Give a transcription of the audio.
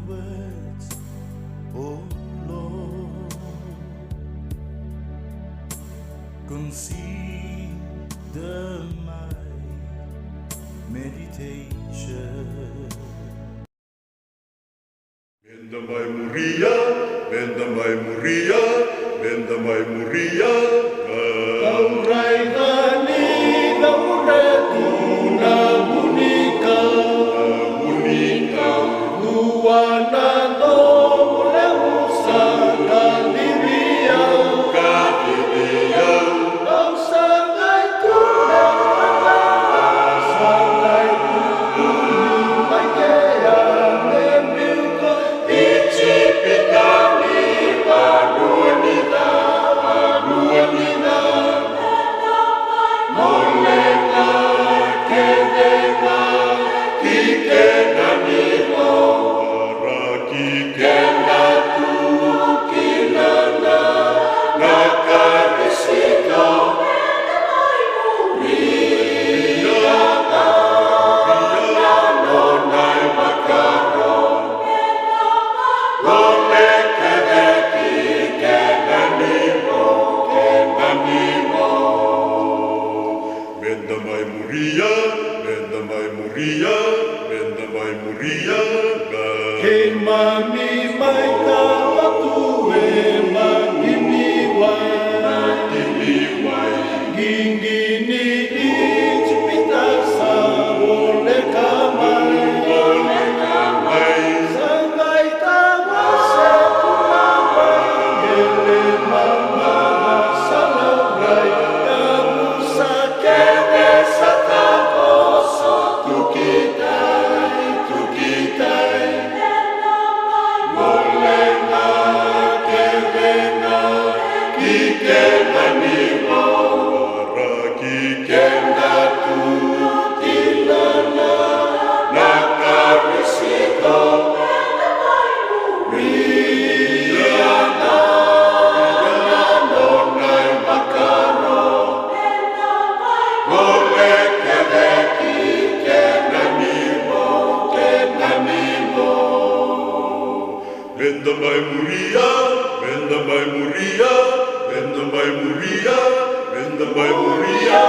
words, oh Lord. Consider my meditation. Bendamai Muria, Bendamai Muria, Bendamai Muria. Taurai tani, taurai tuna bunika, Bunika, luana tole usaka diria, Katidia, au sangai tuna, sangai tuna, mai kea nemilko, ichi pitani paduanida, paduanida. Molega kedega, kikena nimo, Araki, kena tu kinana, nakarisito, riata, nonai makaro, lole kedeki, kena nimo, kena nimo. Bendamai Muria, Bendamai Muria, Bendamai Muria. Kei mami mai tawa tue magini wai Gingini ichipita sa ole kamai Sangai tawa se tunawai Ele mama salaurai Kamusa kene satakoso Tukitai, tukitai Molenga kevenga kikena nimo Araki, Kenda tu tinana nakarisito Riana nonai makaro Mole keveki kena nimo Bendamai Muria, Bendamai Muria, Bendamai Muria, Bendamai Muria.